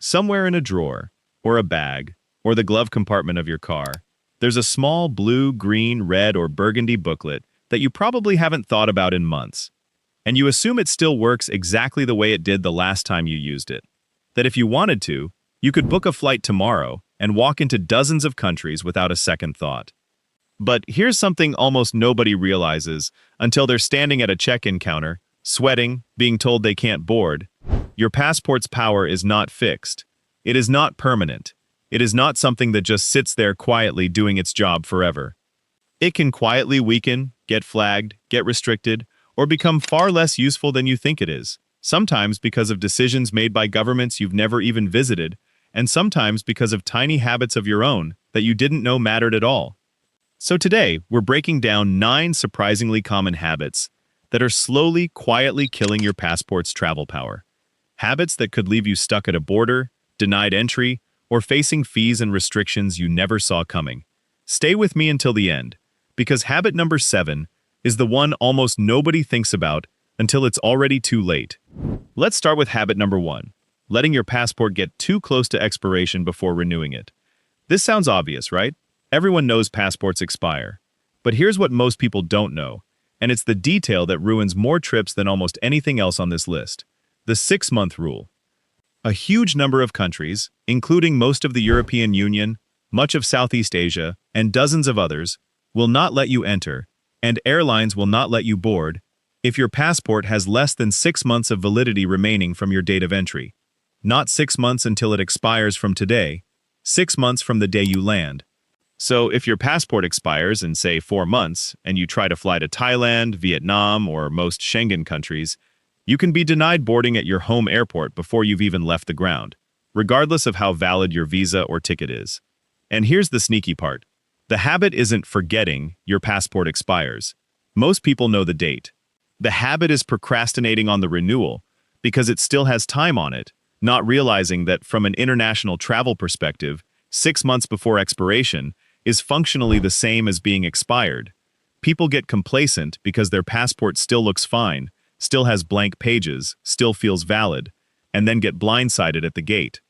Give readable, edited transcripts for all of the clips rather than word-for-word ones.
Somewhere in a drawer, or a bag, or the glove compartment of your car, there's a small blue, green, red, or burgundy booklet that you probably haven't thought about in months. And you assume it still works exactly the way it did the last time you used it. That if you wanted to, you could book a flight tomorrow and walk into dozens of countries without a second thought. But here's something almost nobody realizes until they're standing at a check-in counter, sweating, being told they can't board. Your passport's power is not fixed. It is not permanent. It is not something that just sits there quietly doing its job forever. It can quietly weaken, get flagged, get restricted, or become far less useful than you think it is, sometimes because of decisions made by governments you've never even visited, and sometimes because of tiny habits of your own that you didn't know mattered at all. So today, we're breaking down 9 surprisingly common habits that are slowly, quietly killing your passport's travel power. Habits that could leave you stuck at a border, denied entry, or facing fees and restrictions you never saw coming. Stay with me until the end, because habit number 7 is the one almost nobody thinks about until it's already too late. Let's start with habit number 1, letting your passport get too close to expiration before renewing it. This sounds obvious, right? Everyone knows passports expire. But here's what most people don't know, and it's the detail that ruins more trips than almost anything else on this list. The 6-month rule. A huge number of countries, including most of the European Union, much of Southeast Asia, and dozens of others, will not let you enter, and airlines will not let you board, if your passport has less than 6 months of validity remaining from your date of entry. Not 6 months until it expires from today, 6 months from the day you land. So if your passport expires in, say, 4 months, and you try to fly to Thailand, Vietnam, or most Schengen countries, you can be denied boarding at your home airport before you've even left the ground, regardless of how valid your visa or ticket is. And here's the sneaky part. The habit isn't forgetting your passport expires. Most people know the date. The habit is procrastinating on the renewal because it still has time on it, not realizing that from an international travel perspective, 6 months before expiration is functionally the same as being expired. People get complacent because their passport still looks fine, still has blank pages, still feels valid, and then get blindsided at the gate.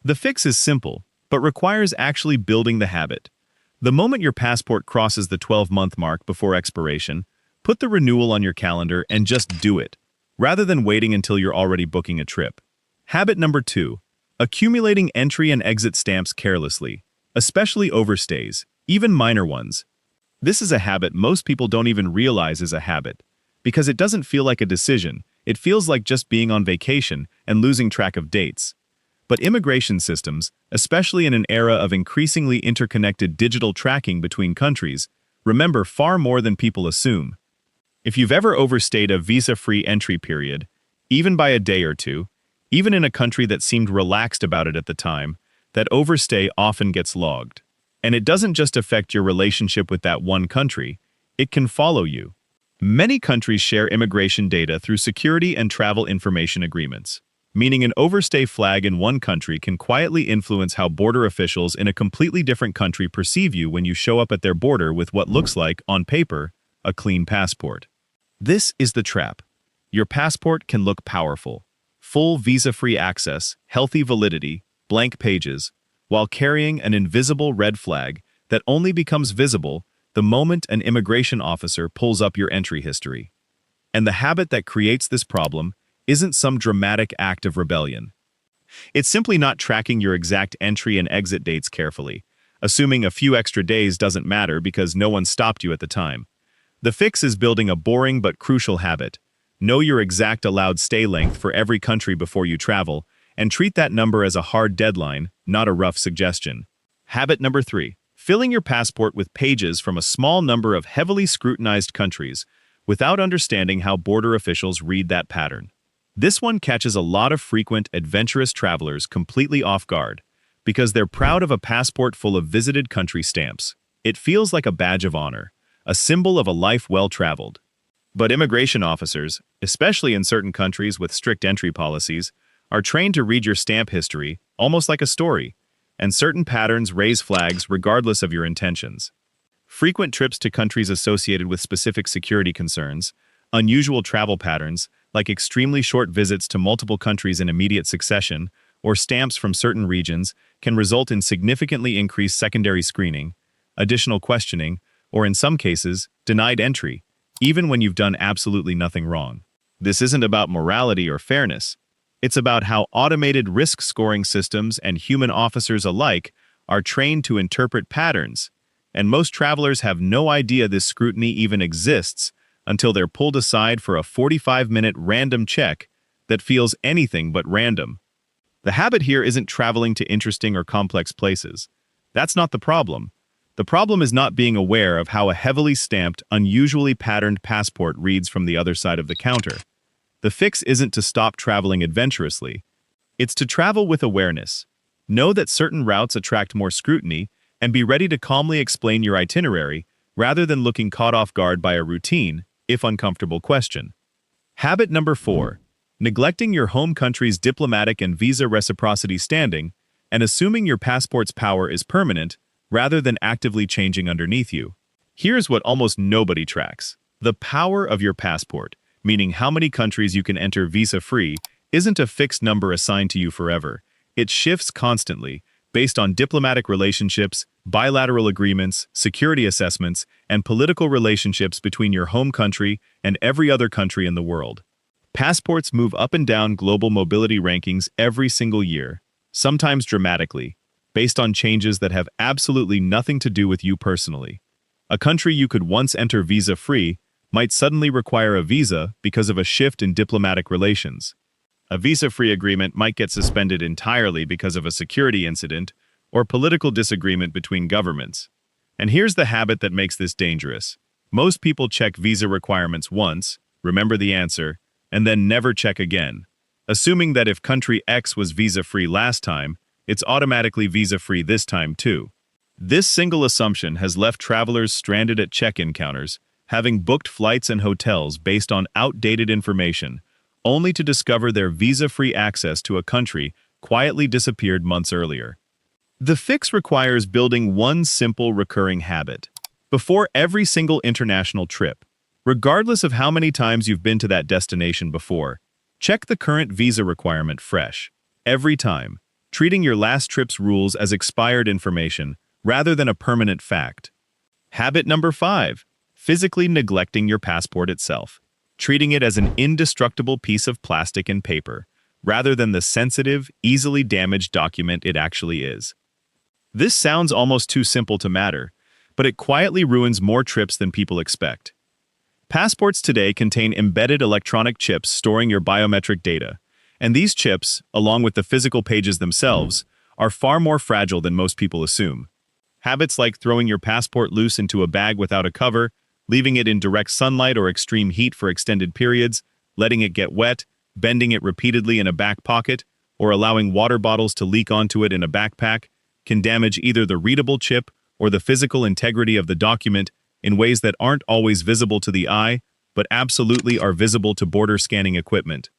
The fix is simple, but requires actually building the habit. The moment your passport crosses the 12-month mark before expiration, put the renewal on your calendar and just do it, rather than waiting until you're already booking a trip. Habit number 2, accumulating entry and exit stamps carelessly, especially overstays, even minor ones. This is a habit most people don't even realize is a habit, because it doesn't feel like a decision. It feels like just being on vacation and losing track of dates. But immigration systems, especially in an era of increasingly interconnected digital tracking between countries, remember far more than people assume. If you've ever overstayed a visa-free entry period, even by a day or two, even in a country that seemed relaxed about it at the time, that overstay often gets logged. And it doesn't just affect your relationship with that one country, it can follow you. Many countries share immigration data through security and travel information agreements, meaning an overstay flag in one country can quietly influence how border officials in a completely different country perceive you when you show up at their border with what looks like, on paper, a clean passport. This is the trap. Your passport can look powerful. Full visa-free access, healthy validity, blank pages, while carrying an invisible red flag that only becomes visible the moment an immigration officer pulls up your entry history. And the habit that creates this problem isn't some dramatic act of rebellion. It's simply not tracking your exact entry and exit dates carefully, assuming a few extra days doesn't matter because no one stopped you at the time. The fix is building a boring but crucial habit. Know your exact allowed stay length for every country before you travel, and treat that number as a hard deadline, not a rough suggestion. Habit number 3. Filling your passport with pages from a small number of heavily scrutinized countries without understanding how border officials read that pattern. This one catches a lot of frequent, adventurous travelers completely off guard because they're proud of a passport full of visited country stamps. It feels like a badge of honor, a symbol of a life well-traveled. But immigration officers, especially in certain countries with strict entry policies, are trained to read your stamp history almost like a story, and certain patterns raise flags regardless of your intentions. Frequent trips to countries associated with specific security concerns, unusual travel patterns, like extremely short visits to multiple countries in immediate succession, or stamps from certain regions can result in significantly increased secondary screening, additional questioning, or in some cases, denied entry, even when you've done absolutely nothing wrong. This isn't about morality or fairness. It's about how automated risk-scoring systems and human officers alike are trained to interpret patterns, and most travelers have no idea this scrutiny even exists until they're pulled aside for a 45-minute random check that feels anything but random. The habit here isn't traveling to interesting or complex places. That's not the problem. The problem is not being aware of how a heavily stamped, unusually patterned passport reads from the other side of the counter. The fix isn't to stop traveling adventurously. It's to travel with awareness. Know that certain routes attract more scrutiny, and be ready to calmly explain your itinerary rather than looking caught off guard by a routine, if uncomfortable question. Habit number 4. Neglecting your home country's diplomatic and visa reciprocity standing, and assuming your passport's power is permanent, rather than actively changing underneath you. Here's what almost nobody tracks. The power of your passport, meaning how many countries you can enter visa-free, isn't a fixed number assigned to you forever. It shifts constantly, based on diplomatic relationships, bilateral agreements, security assessments, and political relationships between your home country and every other country in the world. Passports move up and down global mobility rankings every single year, sometimes dramatically, based on changes that have absolutely nothing to do with you personally. A country you could once enter visa-free might suddenly require a visa because of a shift in diplomatic relations. A visa-free agreement might get suspended entirely because of a security incident or political disagreement between governments. And here's the habit that makes this dangerous. Most people check visa requirements once, remember the answer, and then never check again, assuming that if country X was visa-free last time, it's automatically visa-free this time too. This single assumption has left travelers stranded at check-in counters, having booked flights and hotels based on outdated information, only to discover their visa-free access to a country quietly disappeared months earlier. The fix requires building one simple recurring habit. Before every single international trip, regardless of how many times you've been to that destination before, check the current visa requirement fresh, every time, treating your last trip's rules as expired information rather than a permanent fact. Habit number 5. Physically neglecting your passport itself, treating it as an indestructible piece of plastic and paper, rather than the sensitive, easily damaged document it actually is. This sounds almost too simple to matter, but it quietly ruins more trips than people expect. Passports today contain embedded electronic chips storing your biometric data, and these chips, along with the physical pages themselves, are far more fragile than most people assume. Habits like throwing your passport loose into a bag without a cover, leaving it in direct sunlight or extreme heat for extended periods, letting it get wet, bending it repeatedly in a back pocket, or allowing water bottles to leak onto it in a backpack, can damage either the readable chip or the physical integrity of the document in ways that aren't always visible to the eye, but absolutely are visible to border scanning equipment.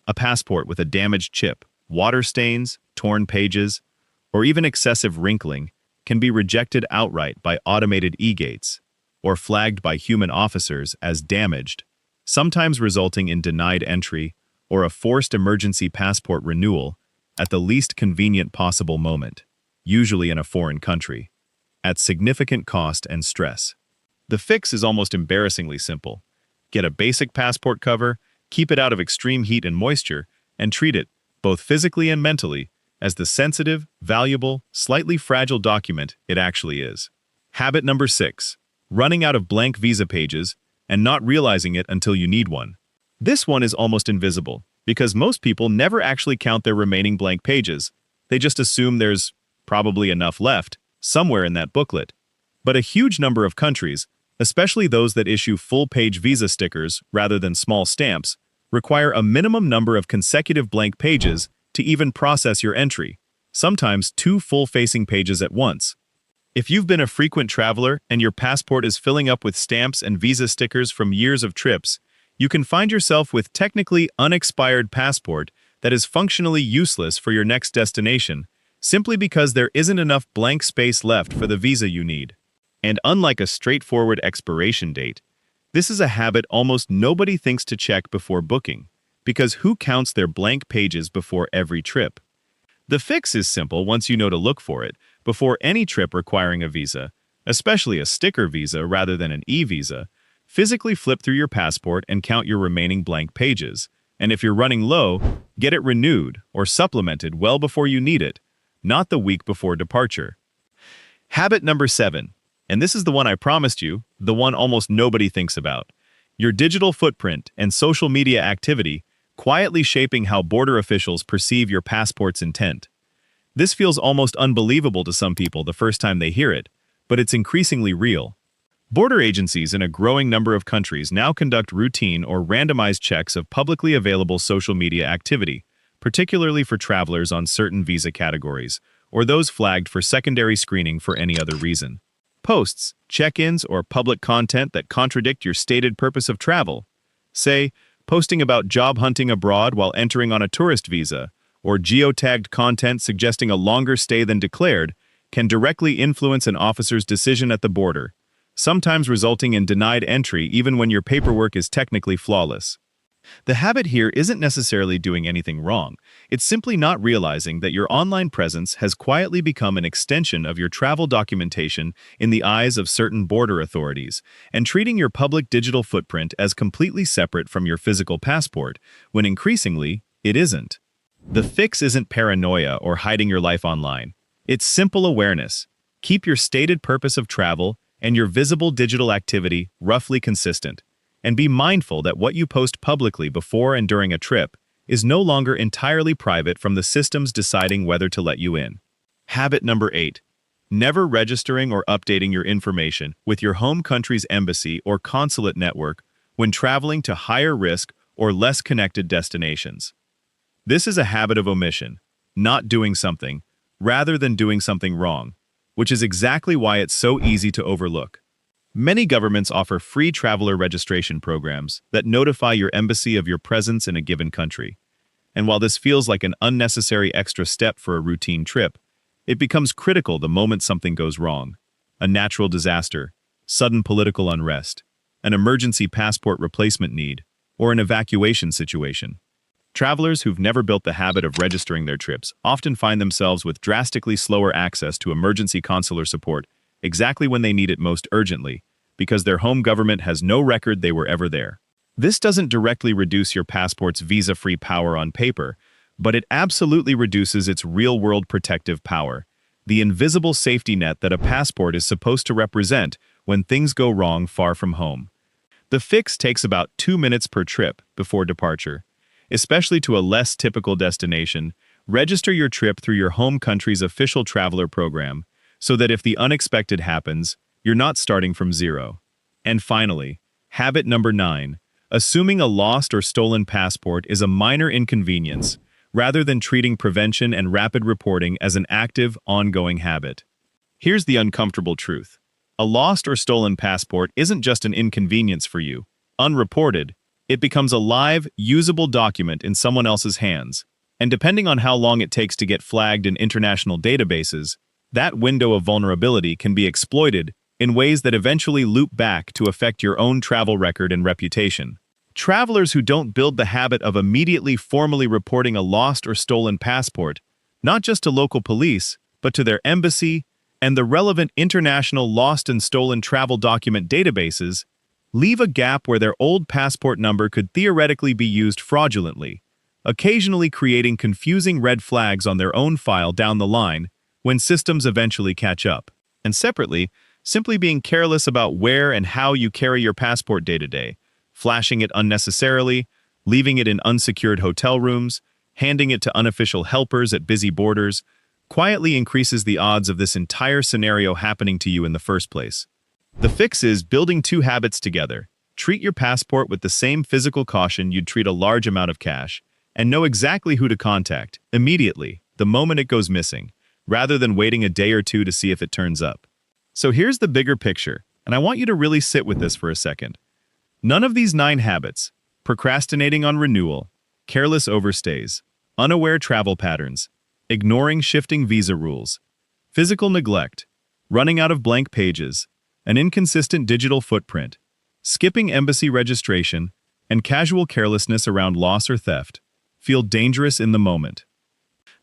A passport with a damaged chip, water stains, torn pages, or even excessive wrinkling can be rejected outright by automated e-gates, or flagged by human officers as damaged, sometimes resulting in denied entry or a forced emergency passport renewal at the least convenient possible moment, usually in a foreign country, at significant cost and stress. The fix is almost embarrassingly simple. Get a basic passport cover, keep it out of extreme heat and moisture, and treat it, both physically and mentally, as the sensitive, valuable, slightly fragile document it actually is. Habit number 6. Running out of blank visa pages and not realizing it until you need one. This one is almost invisible, because most people never actually count their remaining blank pages. They just assume there's probably enough left, somewhere in that booklet. But a huge number of countries, especially those that issue full-page visa stickers rather than small stamps, require a minimum number of consecutive blank pages to even process your entry, sometimes 2 full-facing pages at once. If you've been a frequent traveler and your passport is filling up with stamps and visa stickers from years of trips, you can find yourself with technically unexpired passport that is functionally useless for your next destination, simply because there isn't enough blank space left for the visa you need. And unlike a straightforward expiration date, this is a habit almost nobody thinks to check before booking, because who counts their blank pages before every trip? The fix is simple once you know to look for it, before any trip requiring a visa, especially a sticker visa rather than an e-visa. Physically flip through your passport and count your remaining blank pages. And if you're running low, get it renewed or supplemented well before you need it, not the week before departure. Habit number 7, and this is the one I promised you, the one almost nobody thinks about. Your digital footprint and social media activity quietly shaping how border officials perceive your passport's intent. This feels almost unbelievable to some people the first time they hear it, but it's increasingly real. Border agencies in a growing number of countries now conduct routine or randomized checks of publicly available social media activity, particularly for travelers on certain visa categories, or those flagged for secondary screening for any other reason. Posts, check-ins, or public content that contradict your stated purpose of travel. Say, posting about job hunting abroad while entering on a tourist visa, or geotagged content suggesting a longer stay than declared, can directly influence an officer's decision at the border, sometimes resulting in denied entry even when your paperwork is technically flawless. The habit here isn't necessarily doing anything wrong. It's simply not realizing that your online presence has quietly become an extension of your travel documentation in the eyes of certain border authorities, and treating your public digital footprint as completely separate from your physical passport, when increasingly, it isn't. The fix isn't paranoia or hiding your life online. It's simple awareness. Keep your stated purpose of travel and your visible digital activity roughly consistent. And be mindful that what you post publicly before and during a trip is no longer entirely private from the systems deciding whether to let you in. Habit number 8. Never registering or updating your information with your home country's embassy or consulate network when traveling to higher risk or less connected destinations. This is a habit of omission, not doing something, rather than doing something wrong, which is exactly why it's so easy to overlook. Many governments offer free traveler registration programs that notify your embassy of your presence in a given country. And while this feels like an unnecessary extra step for a routine trip, it becomes critical the moment something goes wrong. A natural disaster, sudden political unrest, an emergency passport replacement need, or an evacuation situation. Travelers who've never built the habit of registering their trips often find themselves with drastically slower access to emergency consular support exactly when they need it most urgently, because their home government has no record they were ever there. This doesn't directly reduce your passport's visa-free power on paper, but it absolutely reduces its real-world protective power, the invisible safety net that a passport is supposed to represent when things go wrong far from home. The fix takes about 2 minutes per trip before departure. Especially to a less typical destination, register your trip through your home country's official traveler program, so that if the unexpected happens, you're not starting from zero. And finally, habit number 9, assuming a lost or stolen passport is a minor inconvenience, rather than treating prevention and rapid reporting as an active, ongoing habit. Here's the uncomfortable truth. A lost or stolen passport isn't just an inconvenience for you. Unreported, it becomes a live, usable document in someone else's hands. And depending on how long it takes to get flagged in international databases, that window of vulnerability can be exploited in ways that eventually loop back to affect your own travel record and reputation. Travelers who don't build the habit of immediately formally reporting a lost or stolen passport, not just to local police, but to their embassy and the relevant international lost and stolen travel document databases, leave a gap where their old passport number could theoretically be used fraudulently, occasionally creating confusing red flags on their own file down the line when systems eventually catch up. And separately, simply being careless about where and how you carry your passport day to day, flashing it unnecessarily, leaving it in unsecured hotel rooms, handing it to unofficial helpers at busy borders, quietly increases the odds of this entire scenario happening to you in the first place. The fix is building 2 habits together. Treat your passport with the same physical caution you'd treat a large amount of cash, and know exactly who to contact, immediately, the moment it goes missing, rather than waiting a day or two to see if it turns up. So here's the bigger picture, and I want you to really sit with this for a second. None of these 9 habits, procrastinating on renewal, careless overstays, unaware travel patterns, ignoring shifting visa rules, physical neglect, running out of blank pages, an inconsistent digital footprint, skipping embassy registration, and casual carelessness around loss or theft, feel dangerous in the moment.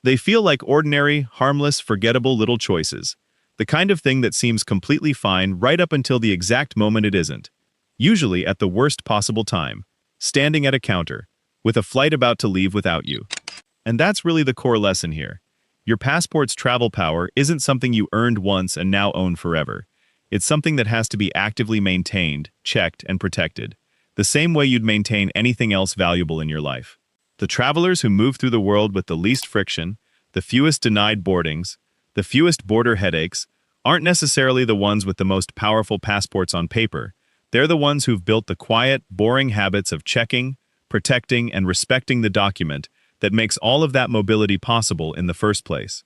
They feel like ordinary, harmless, forgettable little choices. The kind of thing that seems completely fine right up until the exact moment it isn't. Usually at the worst possible time. Standing at a counter, with a flight about to leave without you. And that's really the core lesson here. Your passport's travel power isn't something you earned once and now own forever. It's something that has to be actively maintained, checked, and protected, the same way you'd maintain anything else valuable in your life. The travelers who move through the world with the least friction, the fewest denied boardings, the fewest border headaches, aren't necessarily the ones with the most powerful passports on paper. They're the ones who've built the quiet, boring habits of checking, protecting, and respecting the document that makes all of that mobility possible in the first place.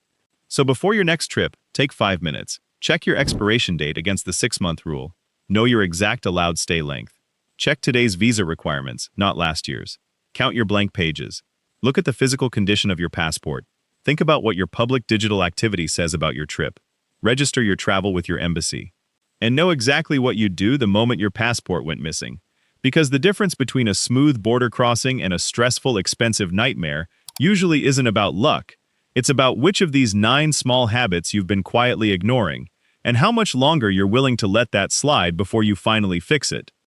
So before your next trip, take 5 minutes. Check your expiration date against the 6-month rule. Know your exact allowed stay length. Check today's visa requirements, not last year's. Count your blank pages. Look at the physical condition of your passport. Think about what your public digital activity says about your trip. Register your travel with your embassy. And know exactly what you'd do the moment your passport went missing. Because the difference between a smooth border crossing and a stressful, expensive nightmare usually isn't about luck. It's about which of these 9 small habits you've been quietly ignoring, and how much longer you're willing to let that slide before you finally fix it.